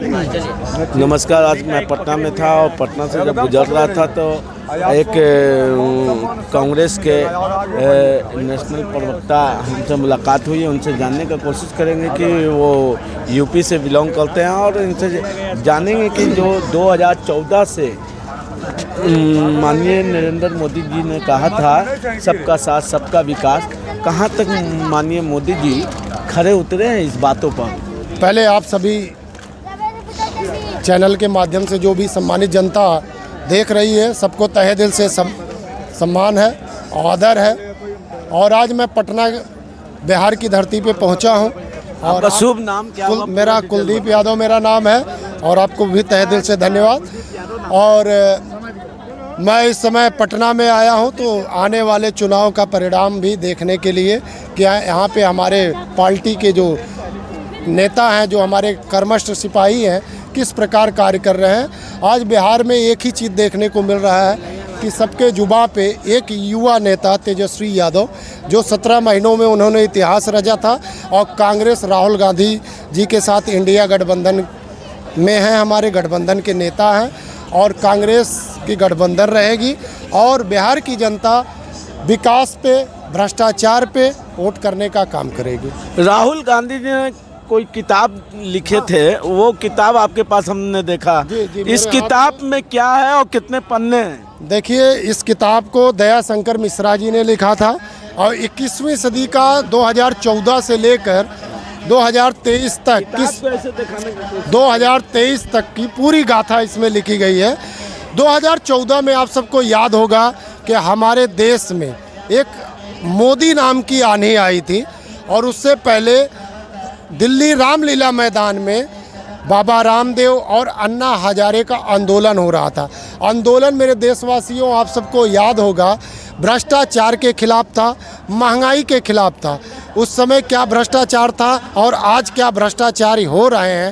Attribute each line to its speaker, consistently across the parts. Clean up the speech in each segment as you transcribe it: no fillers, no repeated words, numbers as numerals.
Speaker 1: नमस्कार। आज मैं पटना में था और पटना से जब गुजर रहा था तो एक कांग्रेस के नेशनल प्रवक्ता हमसे मुलाकात हुई। उनसे जानने का कोशिश करेंगे कि वो यूपी से बिलोंग करते हैं और इनसे जानेंगे कि जो 2014 से माननीय नरेंद्र मोदी जी ने कहा था सबका साथ सबका विकास, कहाँ तक माननीय मोदी जी खरे उतरे हैं इस बातों पर।
Speaker 2: पहले आप सभी चैनल के माध्यम से जो भी सम्मानित जनता देख रही है, सबको तहे दिल से सम्मान है, आदर है। और आज मैं पटना बिहार की धरती पे पहुंचा हूं। और
Speaker 1: शुभ नाम क्या?
Speaker 2: मेरा कुलदीप यादव मेरा नाम है और आपको भी तहे दिल से धन्यवाद। और मैं इस समय पटना में आया हूं तो आने वाले चुनाव का परिणाम भी देखने के लिए कि यहाँ पे हमारे पार्टी के जो नेता हैं, जो हमारे कर्मठ सिपाही हैं, किस प्रकार कार्य कर रहे हैं। आज बिहार में एक ही चीज़ देखने को मिल रहा है कि सबके जुबां पे एक युवा नेता तेजस्वी यादव, जो 17 महीनों में उन्होंने इतिहास रचा था और कांग्रेस राहुल गांधी जी के साथ इंडिया गठबंधन में हैं, हमारे गठबंधन के नेता हैं और कांग्रेस की गठबंधन रहेगी। और बिहार की जनता विकास पे, भ्रष्टाचार पे वोट करने का काम करेगी।
Speaker 1: राहुल गांधी जी ने कोई किताब लिखे थे, वो किताब आपके पास हमने देखा।
Speaker 2: जी,
Speaker 1: इस किताब में क्या है और कितने पन्ने हैं?
Speaker 2: देखिए, इस किताब को दया शंकर मिश्रा जी ने लिखा था और 21वीं सदी का 2014 से लेकर 2023 तक 2023 तक की पूरी गाथा इसमें लिखी गई है। 2014 में आप सबको याद होगा कि हमारे देश में एक मोदी नाम की आंधी आई थी और उससे पहले दिल्ली रामलीला मैदान में बाबा रामदेव और अन्ना हजारे का आंदोलन हो रहा था। आंदोलन मेरे देशवासियों आप सबको याद होगा भ्रष्टाचार के खिलाफ था, महंगाई के खिलाफ था। उस समय क्या भ्रष्टाचार था और आज क्या भ्रष्टाचार हो रहे हैं।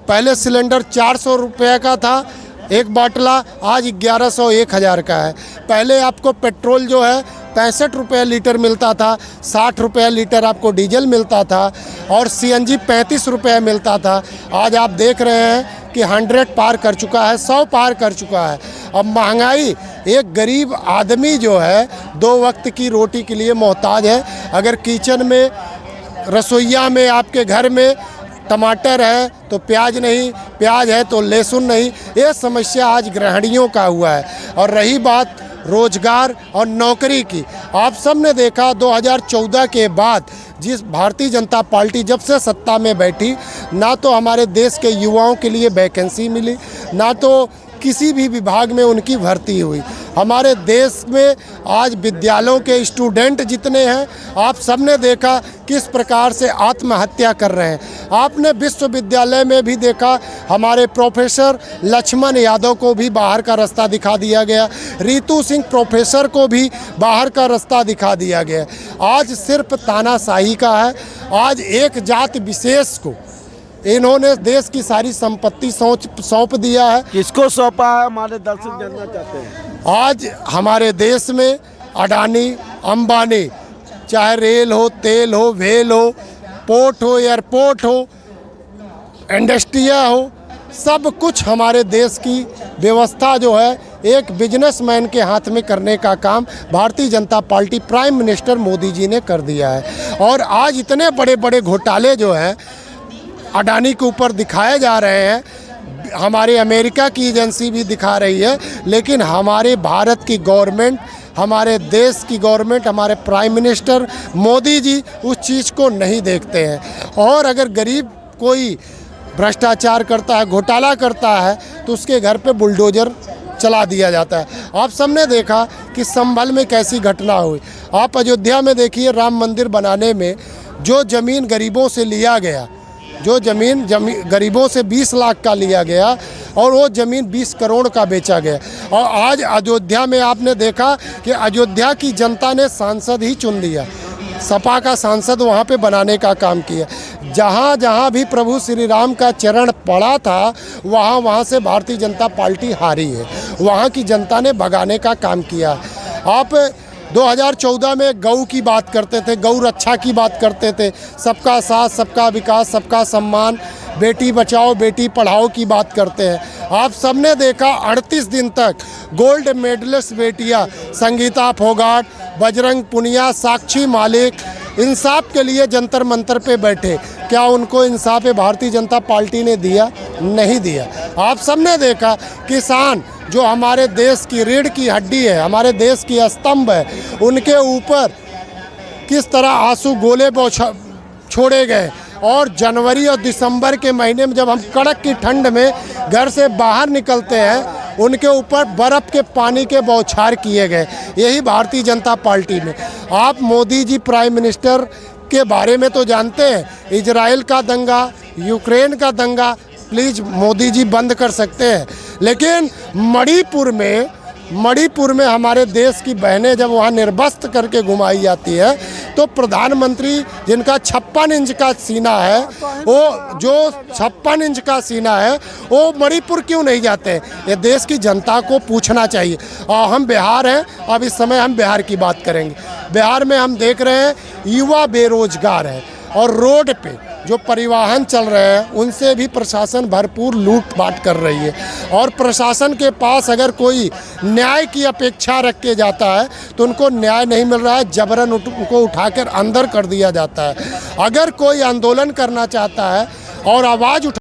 Speaker 2: पहले सिलेंडर 400 रुपये का था एक बाटला, आज 1100 1000 का है। पहले आपको पेट्रोल जो है 65 रुपये लीटर मिलता था, 60 रुपये लीटर आपको डीजल मिलता था और सीएनजी 35 रुपये मिलता था। आज आप देख रहे हैं कि 100 पार कर चुका है, 100 पार कर चुका है। अब महंगाई, एक गरीब आदमी जो है 2 वक्त की रोटी के लिए मोहताज है। अगर किचन में, रसोईया में, आपके घर में टमाटर है तो प्याज नहीं, प्याज है तो लहसुन नहीं। ये समस्या आज गृहिणियों का हुआ है। और रही बात रोजगार और नौकरी की, आप सब ने देखा 2014 के बाद जिस भारतीय जनता पार्टी जब से सत्ता में बैठी, ना तो हमारे देश के युवाओं के लिए वैकेंसी मिली, ना तो किसी भी विभाग में उनकी भर्ती हुई। हमारे देश में आज विद्यालयों के स्टूडेंट जितने हैं, आप सबने देखा किस प्रकार से आत्महत्या कर रहे हैं। आपने विश्वविद्यालय में भी देखा, हमारे प्रोफेसर लक्ष्मण यादव को भी बाहर का रास्ता दिखा दिया गया, रितु सिंह प्रोफेसर को भी बाहर का रास्ता दिखा दिया गया। आज सिर्फ तानाशाही का है। आज एक जाति विशेष को इन्होंने देश की सारी संपत्ति सौंप दिया है।
Speaker 1: किसको सौंपा है, हमारे दर्शक जानना चाहते हैं।
Speaker 2: आज हमारे देश में अडानी, अंबानी, चाहे रेल हो, तेल हो, वेल हो, पोर्ट हो, एयरपोर्ट हो, इंडस्ट्रिया हो, सब कुछ हमारे देश की व्यवस्था जो है एक बिजनेसमैन के हाथ में करने का काम Bharatiya Janata party, prime minister Modi ji ने कर दिया है। और आज इतने बड़े बड़े घोटाले जो हैं अडानी के ऊपर दिखाए जा रहे हैं, हमारी अमेरिका की एजेंसी भी दिखा रही है, लेकिन हमारे भारत की गवर्नमेंट, हमारे देश की गवर्नमेंट, हमारे प्राइम मिनिस्टर मोदी जी उस चीज़ को नहीं देखते हैं। और अगर गरीब कोई भ्रष्टाचार करता है, घोटाला करता है, तो उसके घर पे बुलडोजर चला दिया जाता है। आप सबने देखा कि संभल में कैसी घटना हुई। आप अयोध्या में देखिए, राम मंदिर बनाने में जो ज़मीन गरीबों से लिया गया, जो ज़मीन गरीबों से 20 लाख का लिया गया और वो ज़मीन 20 करोड़ का बेचा गया। और आज अयोध्या में आपने देखा कि अयोध्या की जनता ने सांसद ही चुन दिया, सपा का सांसद वहाँ पे बनाने का काम किया। जहाँ जहाँ भी प्रभु श्री राम का चरण पड़ा था, वहाँ से भारतीय जनता पार्टी हारी है, वहाँ की जनता ने भगाने का काम किया। आप 2014 में गौ की बात करते थे, गौ रक्षा की बात करते थे, सबका साथ सबका विकास सबका सम्मान, बेटी बचाओ बेटी पढ़ाओ की बात करते हैं। आप सबने देखा 38 दिन तक गोल्ड मेडलिस्ट बेटियां संगीता फोगाट, बजरंग पुनिया, साक्षी मालिक इंसाफ के लिए जंतर मंतर पे बैठे। क्या उनको इंसाफ भारतीय जनता पार्टी ने दिया? नहीं दिया। आप सबने देखा किसान जो हमारे देश की रीढ़ की हड्डी है, हमारे देश की स्तंभ है, उनके ऊपर किस तरह आंसू गोले छोड़े गए। और जनवरी और दिसंबर के महीने में जब हम कड़क की ठंड में घर से बाहर निकलते हैं, उनके ऊपर बर्फ़ के पानी के बौछार किए गए। यही भारतीय जनता पार्टी में। आप मोदी जी प्राइम मिनिस्टर के बारे में तो जानते हैं, इजराइल का दंगा, यूक्रेन का दंगा प्लीज़ मोदी जी बंद कर सकते हैं, लेकिन मणिपुर में हमारे देश की बहनें जब वहाँ निर्वस्त्र करके घुमाई जाती है, तो प्रधानमंत्री जिनका 56 इंच का सीना है, वो जो 56 इंच का सीना है, वो मणिपुर क्यों नहीं जाते? ये देश की जनता को पूछना चाहिए। और हम बिहार हैं, अब इस समय हम बिहार की बात करेंगे। बिहार में हम देख रहे हैं युवा बेरोजगार है और रोड पे जो परिवहन चल रहे हैं उनसे भी प्रशासन भरपूर लूटपाट कर रही है। और प्रशासन के पास अगर कोई न्याय की अपेक्षा रख के जाता है तो उनको न्याय नहीं मिल रहा है, जबरन उनको उठाकर अंदर कर दिया जाता है। अगर कोई आंदोलन करना चाहता है और आवाज़